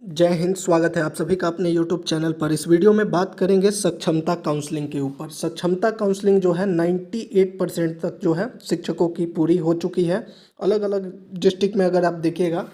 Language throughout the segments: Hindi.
जय हिंद। स्वागत है आप सभी का अपने YouTube चैनल पर। इस वीडियो में बात करेंगे सक्षमता काउंसलिंग के ऊपर। सक्षमता काउंसलिंग जो है 98% तक जो है शिक्षकों की पूरी हो चुकी है। अलग अलग डिस्ट्रिक्ट में अगर आप देखिएगा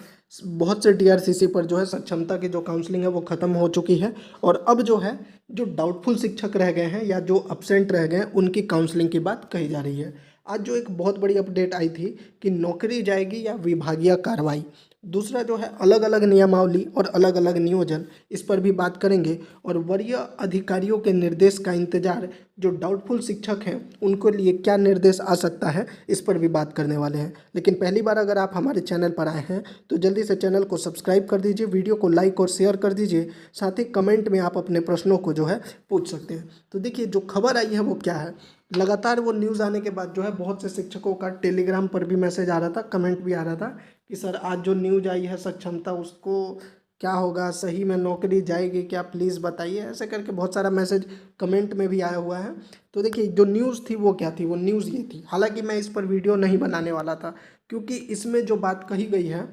बहुत से DRCC पर जो है सक्षमता की जो काउंसलिंग है वो ख़त्म हो चुकी है। और अब जो है जो डाउटफुल शिक्षक रह गए हैं या जो अपसेंट रह गए हैं उनकी काउंसलिंग की बात कही जा रही है। आज जो एक बहुत बड़ी अपडेट आई थी कि नौकरी जाएगी या विभागीय कार्रवाई। दूसरा जो है अलग अलग नियमावली और अलग अलग नियोजन, इस पर भी बात करेंगे। और वरीय अधिकारियों के निर्देश का इंतजार जो डाउटफुल शिक्षक हैं उनको लिए क्या निर्देश आ सकता है, इस पर भी बात करने वाले हैं। लेकिन पहली बार अगर आप हमारे चैनल पर आए हैं तो जल्दी से चैनल को सब्सक्राइब कर दीजिए, वीडियो को लाइक और शेयर कर दीजिए। साथ ही कमेंट में आप अपने प्रश्नों को जो है पूछ सकते हैं। तो देखिए जो खबर आई है वो क्या है। लगातार वो न्यूज़ आने के बाद जो है बहुत से शिक्षकों का टेलीग्राम पर भी मैसेज आ रहा था, कमेंट भी आ रहा था कि सर आज जो न्यूज़ आई है सक्षमता उसको क्या होगा, सही में नौकरी जाएगी क्या, प्लीज़ बताइए। ऐसे करके बहुत सारा मैसेज कमेंट में भी आया हुआ है। तो देखिए जो न्यूज़ थी वो क्या थी, वो न्यूज़ ये थी। हालांकि मैं इस पर वीडियो नहीं बनाने वाला था क्योंकि इसमें जो बात कही गई है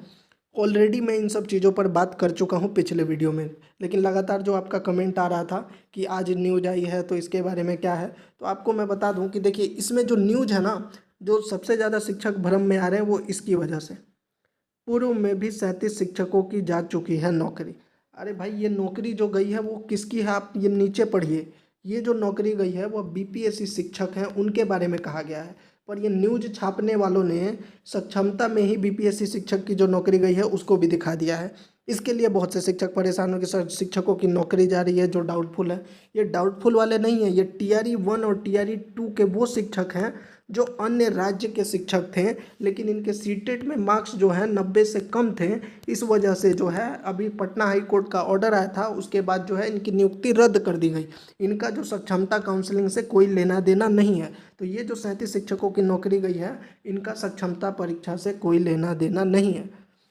ऑलरेडी मैं इन सब चीज़ों पर बात कर चुका हूँ पिछले वीडियो में। लेकिन लगातार जो आपका कमेंट आ रहा था कि आज न्यूज़ आई है तो इसके बारे में क्या है, तो आपको मैं बता दूं कि देखिए इसमें जो न्यूज़ है ना, जो सबसे ज़्यादा शिक्षक भ्रम में आ रहे हैं वो इसकी वजह से। पूर्व में भी 37 शिक्षकों की जा चुकी है नौकरी। अरे भाई ये नौकरी जो गई है वो किसकी है, आप ये नीचे पढ़िए। ये जो नौकरी गई है वो BPSC शिक्षक हैं उनके बारे में कहा गया है। पर ये न्यूज छापने वालों ने सक्षमता में ही BPSC शिक्षक की जो नौकरी गई है उसको भी दिखा दिया है। इसके लिए बहुत से शिक्षक परेशान हो कि सर शिक्षकों की नौकरी जा रही है जो डाउटफुल है। ये डाउटफुल वाले नहीं है, ये TRE 1 और TRE 2 के वो शिक्षक हैं जो अन्य राज्य के शिक्षक थे, लेकिन इनके सीटेट में मार्क्स जो है 90 से कम थे। इस वजह से जो है अभी पटना हाई कोर्ट का ऑर्डर आया था, उसके बाद जो है इनकी नियुक्ति रद्द कर दी गई। इनका जो सक्षमता काउंसलिंग से कोई लेना देना नहीं है। तो ये जो 37 शिक्षकों की नौकरी गई है इनका सक्षमता परीक्षा से कोई लेना देना नहीं है।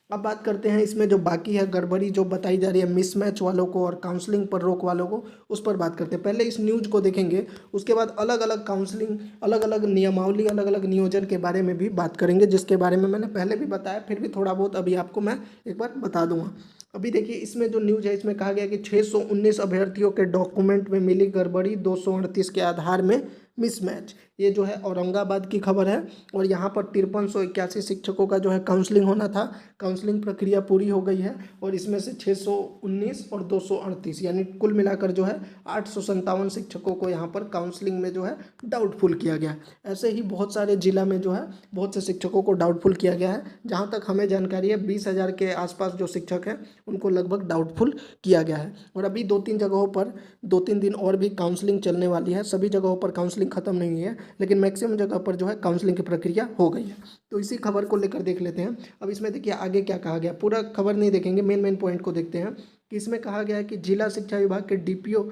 अब बात करते हैं इसमें जो बाकी है गड़बड़ी जो बताई जा रही है मिसमैच वालों को और काउंसलिंग पर रोक वालों को, उस पर बात करते हैं। पहले इस न्यूज़ को देखेंगे, उसके बाद अलग अलग काउंसलिंग, अलग अलग नियमावली, अलग अलग नियोजन के बारे में भी बात करेंगे, जिसके बारे में मैंने पहले भी बताया, फिर भी थोड़ा बहुत अभी आपको मैं एक बार बता दूंगा। अभी देखिए इसमें जो न्यूज़ है इसमें कहा गया कि 619 अभ्यर्थियों के डॉक्यूमेंट में मिली गड़बड़ी, 238 के आधार में मिसमैच। ये जो है औरंगाबाद की खबर है। और यहाँ पर 5381 शिक्षकों का जो है काउंसलिंग होना था। काउंसलिंग प्रक्रिया पूरी हो गई है और इसमें से 619 और 238 यानी कुल मिलाकर जो है 857 शिक्षकों को यहाँ पर काउंसलिंग में जो है डाउटफुल किया गया है। ऐसे ही बहुत सारे जिला में जो है बहुत से शिक्षकों को डाउटफुल किया गया है। जहाँ तक हमें जानकारी है 20,000 के आसपास जो शिक्षक हैं उनको लगभग डाउटफुल किया गया है। और अभी 2-3 जगहों पर 2-3 दिन और भी काउंसलिंग चलने वाली है। सभी जगहों पर काउंसलिंग खत्म नहीं हुई है, लेकिन मैक्सिमम जगह पर जो है काउंसलिंग की प्रक्रिया हो गई है। तो इसी खबर को लेकर देख लेते हैं। अब इसमें देखिए आगे क्या कहा गया, पूरा खबर नहीं देखेंगे, मेन पॉइंट को देखते हैं कि इसमें कहा गया है कि जिला शिक्षा विभाग के DPO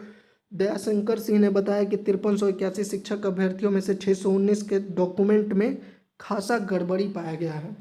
दयाशंकर सिंह ने बताया कि 5381 शिक्षक अभ्यर्थियों में से 619 के डॉक्यूमेंट में खासा गड़बड़ी पाया गया है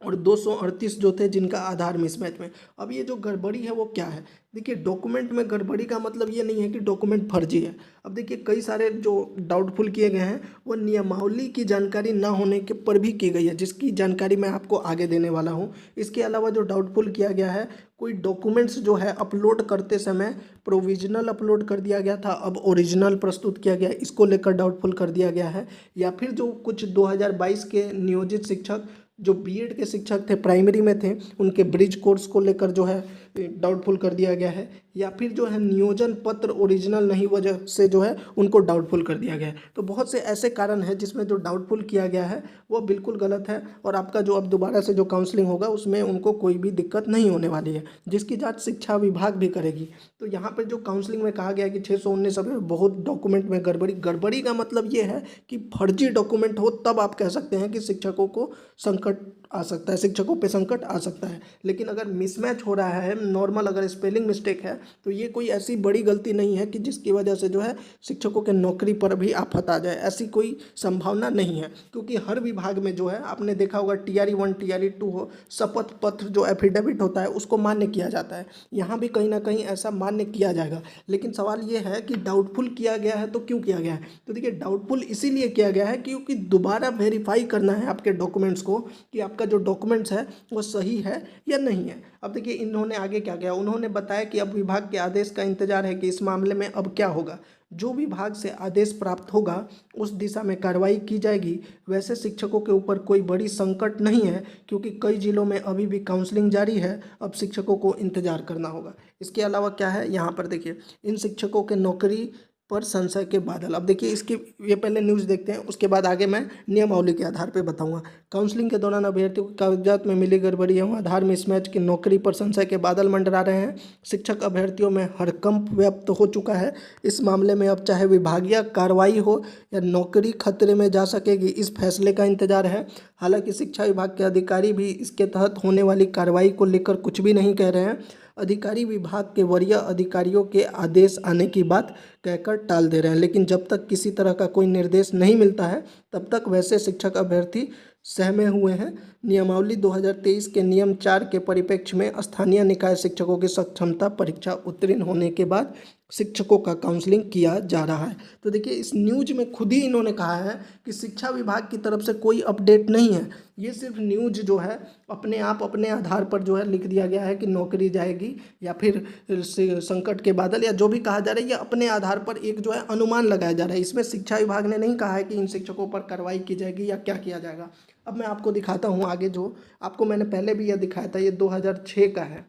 और 238 जो थे जिनका आधार मिसमैच में। अब ये जो गड़बड़ी है वो क्या है, देखिए डॉक्यूमेंट में गड़बड़ी का मतलब ये नहीं है कि डॉक्यूमेंट फर्जी है। अब देखिए कई सारे जो डाउटफुल किए गए हैं वो नियमावली की जानकारी ना होने के पर भी की गई है, जिसकी जानकारी मैं आपको आगे देने वाला हूँ। इसके अलावा जो डाउटफुल किया गया है, कोई डॉक्यूमेंट्स जो है अपलोड करते समय प्रोविजनल अपलोड कर दिया गया था, अब ओरिजिनल प्रस्तुत किया गया, इसको लेकर डाउटफुल कर दिया गया है। या फिर जो कुछ 2022 के नियोजित शिक्षक जो B.Ed के शिक्षक थे, प्राइमरी में थे, उनके ब्रिज कोर्स को लेकर जो है डाउटफुल कर दिया गया है। या फिर जो है नियोजन पत्र ओरिजिनल नहीं वजह से जो है उनको डाउटफुल कर दिया गया है। तो बहुत से ऐसे कारण हैं जिसमें जो डाउटफुल किया गया है वो बिल्कुल गलत है। और आपका जो अब दोबारा से जो काउंसलिंग होगा उसमें उनको कोई भी दिक्कत नहीं होने वाली है, जिसकी जांच शिक्षा विभाग भी करेगी। तो यहाँ पर जो काउंसलिंग में कहा गया है कि 619 अब बहुत डॉक्यूमेंट में गड़बड़ी का मतलब ये है कि फर्जी डॉक्यूमेंट हो तब आप कह सकते हैं कि शिक्षकों को संकट आ सकता है, शिक्षकों पे संकट आ सकता है। लेकिन अगर मिसमैच हो रहा है, नॉर्मल अगर स्पेलिंग मिस्टेक है, तो ये कोई ऐसी बड़ी गलती नहीं है कि जिसकी वजह से जो है शिक्षकों के नौकरी पर भी आफत आ जाए, ऐसी कोई संभावना नहीं है। क्योंकि हर विभाग में जो है आपने देखा होगा TRE 1 TRE 2 हो, शपथ पत्र जो एफिडेविट होता है उसको मान्य किया जाता है। यहाँ भी कहीं ना कहीं ऐसा मान्य किया जाएगा। लेकिन सवाल ये है कि डाउटफुल किया गया है तो क्यों किया गया है। तो देखिए डाउटफुल इसीलिए किया गया है क्योंकि दोबारा वेरीफाई करना है आपके डॉक्यूमेंट्स को कि आपका जो डॉक्यूमेंट्स है वो सही है या नहीं है। अब देखिए इन्होंने आगे क्या किया, उन्होंने बताया कि अब विभाग के आदेश का इंतजार है कि इस मामले में अब क्या होगा। जो विभाग से आदेश प्राप्त होगा उस दिशा में कार्रवाई की जाएगी। वैसे शिक्षकों के ऊपर कोई बड़ी संकट नहीं है क्योंकि कई जिलों में अभी भी काउंसलिंग जारी है, अब शिक्षकों को इंतजार करना होगा। इसके अलावा क्या है यहाँ पर देखिए, इन शिक्षकों के नौकरी पर संशय के बादल। अब देखिए इसकी ये पहले न्यूज़ देखते हैं, उसके बाद आगे मैं नियमावली के आधार पर बताऊंगा। काउंसलिंग के दौरान अभ्यर्थियों के कागजात में मिली गड़बड़ी एवं आधार मिसमैच की नौकरी पर संशय के बादल मंडरा रहे हैं। शिक्षक अभ्यर्थियों में हड़कंप व्याप्त हो चुका है। इस मामले में अब चाहे विभागीय कार्रवाई हो या नौकरी खतरे में जा सकेगी, इस फैसले का इंतजार है। हालांकि शिक्षा विभाग के अधिकारी भी इसके तहत होने वाली कार्रवाई को लेकर कुछ भी नहीं कह रहे हैं। अधिकारी विभाग के वरीय अधिकारियों के आदेश आने की बात कहकर टाल दे रहे हैं, लेकिन जब तक किसी तरह का कोई निर्देश नहीं मिलता है तब तक वैसे शिक्षक अभ्यर्थी सहमे हुए हैं। नियमावली 2023 के नियम 4 के परिप्रेक्ष्य में स्थानीय निकाय शिक्षकों की सक्षमता परीक्षा उत्तीर्ण होने के बाद शिक्षकों का काउंसलिंग किया जा रहा है। तो देखिए इस न्यूज में खुद ही इन्होंने कहा है कि शिक्षा विभाग की तरफ से कोई अपडेट नहीं है, ये सिर्फ न्यूज जो है अपने आप अपने आधार पर जो है लिख दिया गया है कि नौकरी जाएगी या फिर संकट के बादल या जो भी कहा जा रहा है, ये अपने आधार पर एक जो है अनुमान लगाया जा रहा है। इसमें शिक्षा विभाग ने नहीं कहा है कि इन शिक्षकों पर कार्रवाई की जाएगी या क्या किया जाएगा। अब मैं आपको दिखाता हूँ आगे, जो आपको मैंने पहले भी यह दिखाया था, ये 2006 का है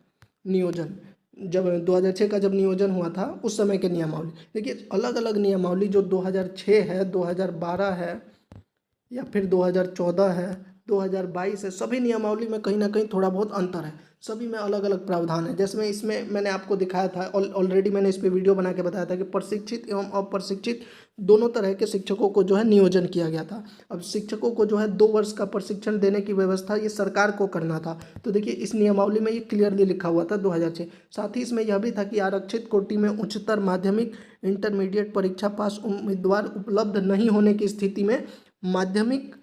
नियोजन। जब 2006 का जब नियोजन हुआ था उस समय के नियमावली देखिए, अलग अलग नियमावली जो 2006 है, 2012 है या फिर 2014 है, 2022 है, सभी नियमावली में कहीं ना कहीं थोड़ा बहुत अंतर है। सभी में अलग अलग प्रावधान है। जैसे इसमें मैंने आपको दिखाया था, ऑलरेडी मैंने इस पर वीडियो बना के बताया था कि प्रशिक्षित एवं अप्रशिक्षित दोनों तरह के शिक्षकों को जो है नियोजन किया गया था। अब शिक्षकों को जो है 2 वर्ष का प्रशिक्षण देने की व्यवस्था ये सरकार को करना था। तो देखिए इस नियमावली में ये क्लियरली लिखा हुआ था 2006। साथ ही इसमें यह भी था कि आरक्षित कोटि में उच्चतर माध्यमिक इंटरमीडिएट परीक्षा पास उम्मीदवार उपलब्ध नहीं होने की स्थिति में माध्यमिक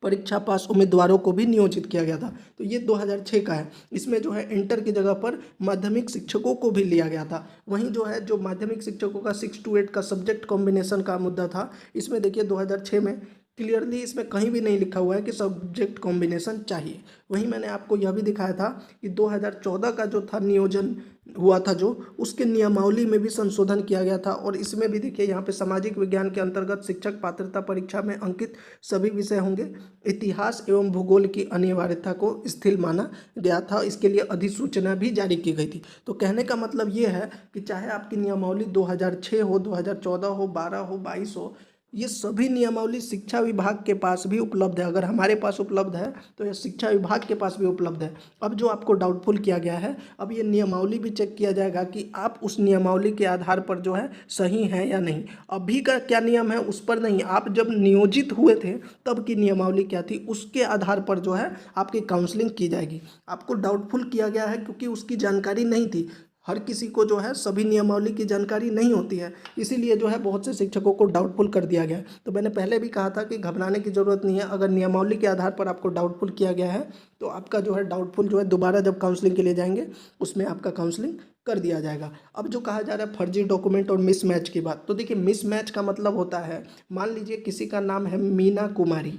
परीक्षा पास उम्मीदवारों को भी नियोजित किया गया था। तो ये 2006 का है। इसमें जो है इंटर की जगह पर माध्यमिक शिक्षकों को भी लिया गया था। वहीं जो है जो माध्यमिक शिक्षकों का 6 to 8 का सब्जेक्ट कॉम्बिनेशन का मुद्दा था, इसमें देखिए 2006 में क्लियरली इसमें कहीं भी नहीं लिखा हुआ है कि सब्जेक्ट कॉम्बिनेशन चाहिए। वहीं मैंने आपको यह भी दिखाया था कि 2014 का जो था नियोजन हुआ था, जो उसके नियमावली में भी संशोधन किया गया था। और इसमें भी देखिए यहाँ पे सामाजिक विज्ञान के अंतर्गत शिक्षक पात्रता परीक्षा में अंकित सभी विषय होंगे। इतिहास एवं भूगोल की अनिवार्यता को स्थिर माना गया था। इसके लिए अधिसूचना भी जारी की गई थी। तो कहने का मतलब ये है कि चाहे आपकी नियमावली 2006 हो, 2014 हो, 12 हो, 22 हो, ये सभी नियमावली शिक्षा विभाग के पास भी उपलब्ध है। अगर हमारे पास उपलब्ध है तो ये शिक्षा विभाग के पास भी उपलब्ध है। अब जो आपको डाउटफुल किया गया है, अब ये नियमावली भी चेक किया जाएगा कि आप उस नियमावली के आधार पर जो है सही हैं या नहीं। अभी का क्या नियम है उस पर नहीं, आप जब नियोजित हुए थे तब की नियमावली क्या थी उसके आधार पर जो है आपकी काउंसलिंग की जाएगी। आपको डाउटफुल किया गया है क्योंकि उसकी जानकारी नहीं थी। हर किसी को जो है सभी नियमावली की जानकारी नहीं होती है, इसीलिए जो है बहुत से शिक्षकों को डाउटफुल कर दिया गया है। तो मैंने पहले भी कहा था कि घबराने की ज़रूरत नहीं है। अगर नियमावली के आधार पर आपको डाउटफुल किया गया है तो आपका जो है डाउटफुल जो है दोबारा जब काउंसलिंग के लिए जाएंगे उसमें आपका काउंसलिंग कर दिया जाएगा। अब जो कहा जा रहा है फर्जी डॉक्यूमेंट और मिसमैच की बात, तो देखिए मिसमैच का मतलब होता है, मान लीजिए किसी का नाम है मीना कुमारी,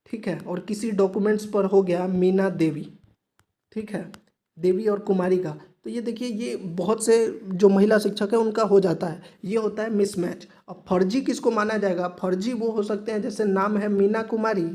ठीक है, और किसी डॉक्यूमेंट्स पर हो गया मीना देवी, ठीक है, देवी और कुमारी का। तो ये देखिए ये बहुत से जो महिला शिक्षक है उनका हो जाता है, ये होता है मिसमैच। अब फर्जी किसको माना जाएगा? फर्जी वो हो सकते हैं जैसे नाम है मीना कुमारी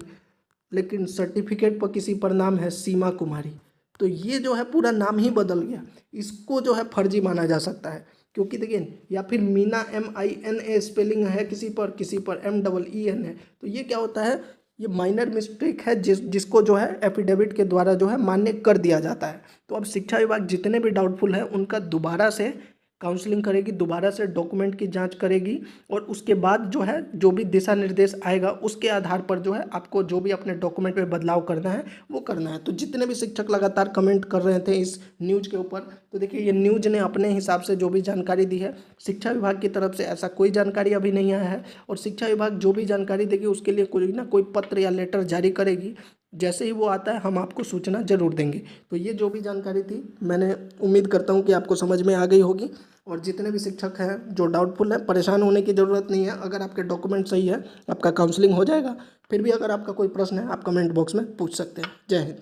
लेकिन सर्टिफिकेट पर किसी पर नाम है सीमा कुमारी, तो ये जो है पूरा नाम ही बदल गया, इसको जो है फर्जी माना जा सकता है। क्योंकि देखिए, या फिर मीना MINA स्पेलिंग है किसी पर MEEN है, तो ये क्या होता है, ये माइनर मिस्टेक है जिसको जो है एफिडेविट के द्वारा जो है मान्य कर दिया जाता है। तो अब शिक्षा विभाग जितने भी डाउटफुल है उनका दोबारा से काउंसलिंग करेगी, दोबारा से डॉक्यूमेंट की जांच करेगी और उसके बाद जो है जो भी दिशा निर्देश आएगा उसके आधार पर जो है आपको जो भी अपने डॉक्यूमेंट में बदलाव करना है वो करना है। तो जितने भी शिक्षक लगातार कमेंट कर रहे थे इस न्यूज़ के ऊपर, तो देखिए ये न्यूज़ ने अपने हिसाब से जो भी जानकारी दी है, शिक्षा विभाग की तरफ से ऐसा कोई जानकारी अभी नहीं आया है। और शिक्षा विभाग जो भी जानकारी देगी उसके लिए कोई ना कोई पत्र या लेटर जारी करेगी। जैसे ही वो आता है हम आपको सूचना जरूर देंगे। तो ये जो भी जानकारी थी, मैंने उम्मीद करता हूँ कि आपको समझ में आ गई होगी। और जितने भी शिक्षक हैं जो डाउटफुल है, परेशान होने की ज़रूरत नहीं है। अगर आपके डॉक्यूमेंट सही है आपका काउंसलिंग हो जाएगा। फिर भी अगर आपका कोई प्रश्न है आप कमेंट बॉक्स में पूछ सकते हैं। जय हिंद।